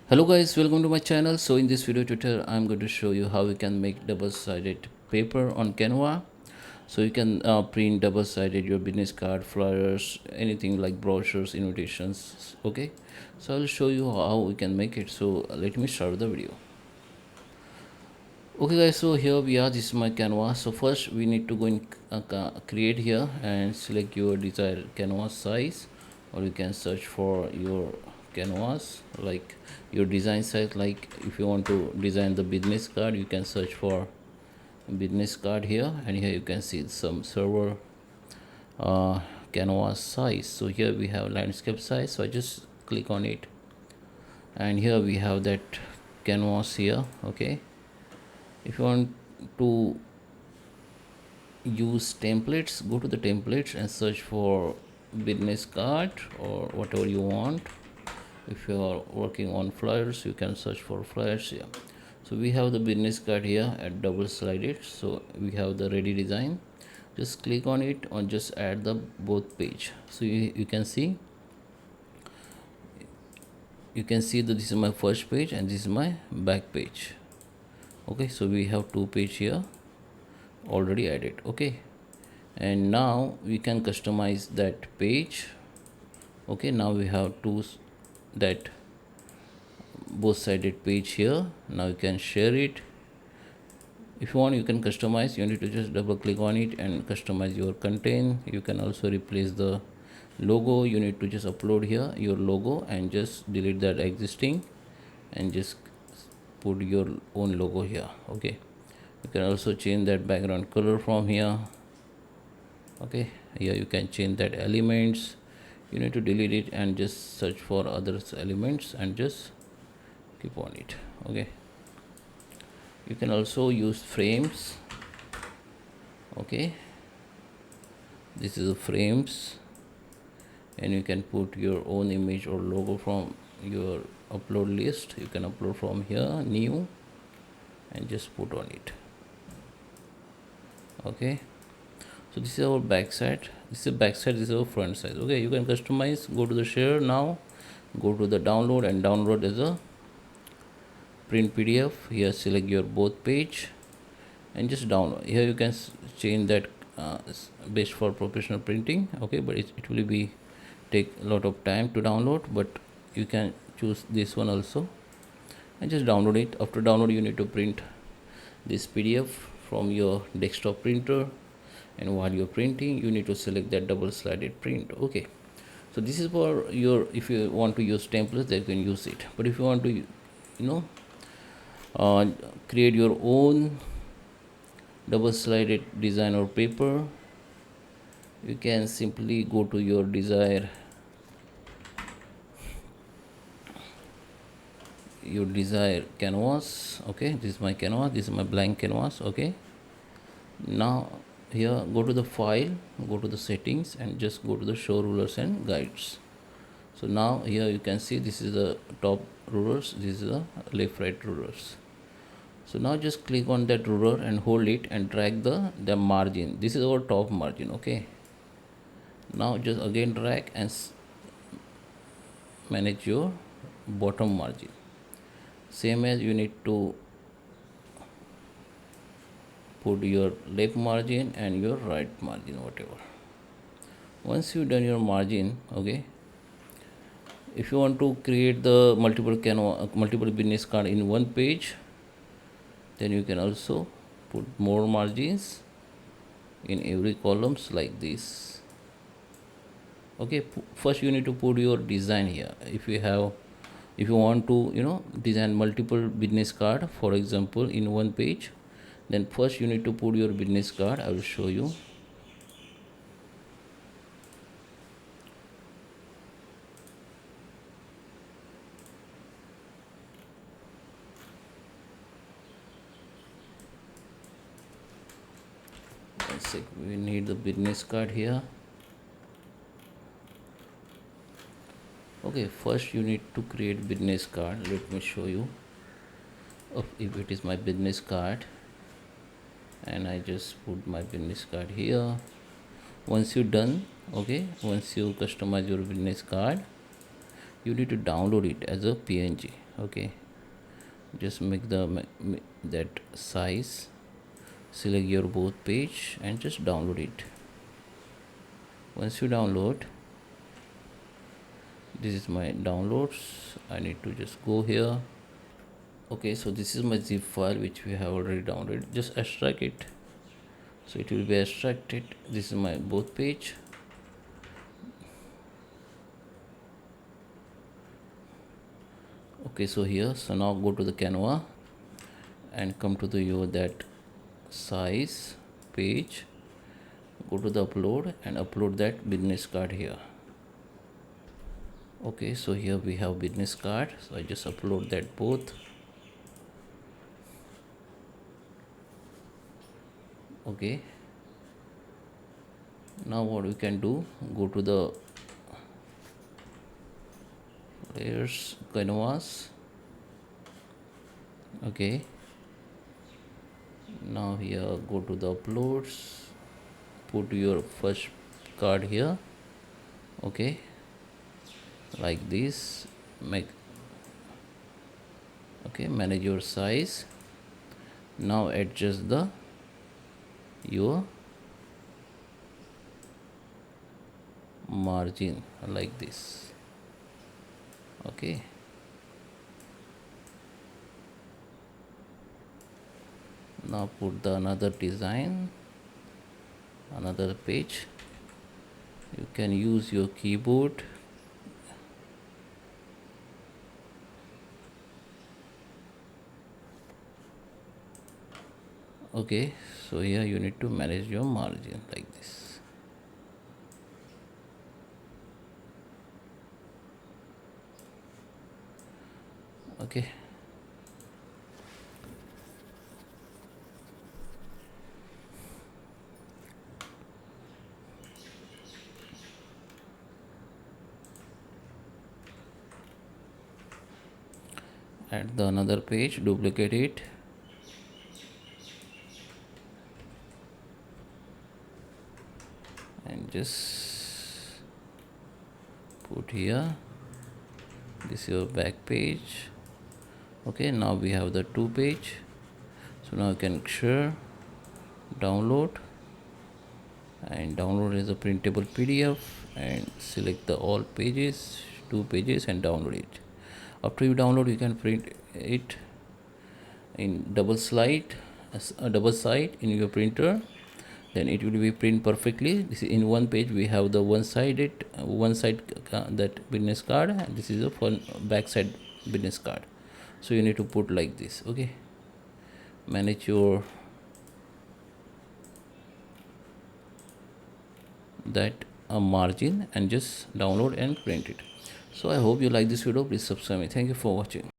Hello guys, welcome to my channel. So in this video tutorial I'm going to show you how we can make double-sided paper on Canva. So you can print double-sided your business card, flyers, anything like brochures, invitations. Okay, so I'll show you how we can make it. So let me start the video. Okay guys, so here we are. This is my canvas. So first we need to go in create here and select your desired canvas size, or you can search for your canvas like your design size. Like if you want to design the business card, you can search for business card here, and here you can see some server uh, canvas size. So here we have landscape size, so I just click on it, and here we have that canvas here. Okay, if you want to use templates, go to the templates and search for business card or whatever you want. If you are working on flyers, you can search for flyers here. So we have the business card here at double sided. So we have the ready design. Just click on it or just add the both page. So you can see that this is my first page and this is my back page. Okay, so we have two page here already added. Okay, and now we can customize that page. Okay, now we have that both sided page here. Now you can share it. If you want, you can customize. You need to just double click on it and customize your content. You can also replace the logo. You need to just upload here your logo and just delete that existing and just put your own logo here. Okay, you can also change that background color from here. Okay, here you can change that elements. You need to delete it and just search for other elements and just keep on it. Okay, you can also use frames. Okay, this is the frames, and you can put your own image or logo from your upload list. You can upload from here, new, and just put on it. Okay, so this is our back side. This is back side, this is our front side. Okay, you can customize. Go to the share now, go to the download and download as a print PDF. Here select your both page and just download. Here you can change that best for professional printing. Okay, but it will be take a lot of time to download, but you can choose this one also and just download it. After download, you need to print this PDF from your desktop printer, and while you're printing you need to select that double sided print. Okay, so this is for your, if you want to use templates, then you can use it. But if you want to know uh, create your own double sided design or paper, you can simply go to your desired canvas. Okay, this is my canvas, this is my blank canvas. Okay, now here go to the file, go to the settings and just go to the show rulers and guides. So now here you can see this is the top rulers, this is the left right rulers. So now just click on that ruler and hold it and drag the margin. This is our top margin. Okay, now just again drag and manage your bottom margin. Same as you need to put your left margin and your right margin, whatever. Once you done your margin, okay, if you want to create the multiple business card in one page, then you can also put more margins in every columns like this. Okay, first you need to put your design here. If you want to design multiple business card, for example, in one page, then first you need to put your business card. I will show you. One sec, we need the business card here. Okay, first you need to create business card. Let me show you. If it is my business card, and I just put my business card here. Once you're done, okay, once you customize your business card, you need to download it as a PNG. Okay, just make that size, select your both page and just download it. Once you download, this is my downloads. I need to just go here. Okay, so this is my zip file which we have already downloaded. Just extract it, so it will be extracted. This is my both page. Okay, so here, so now go to the Canva and come to the your that size page, go to the upload and upload that business card here. Okay, so here we have business card, so I just upload that both. Okay, now what we can do, go to the layers canvas. Okay, now here go to the uploads, put your first card here. Okay, like this, make. Okay, manage your size. Now adjust the your margin like this. Okay, now put the another design, another page. You can use your keyboard. Okay, so here you need to manage your margin like this. Okay, add the another page, duplicate it, and just put here. This is your back page. Okay, now we have the two page. So now you can share, download, and download as a printable PDF, and select the all pages, two pages, and download it. After you download, you can print it in double side, a double side in your printer. Then it will be print perfectly. This is in one page we have the one side that business card, and this is a front back side business card. So you need to put like this. Okay, manage your that margin and just download and print it. So I hope you like this video. Please subscribe me. Thank you for watching.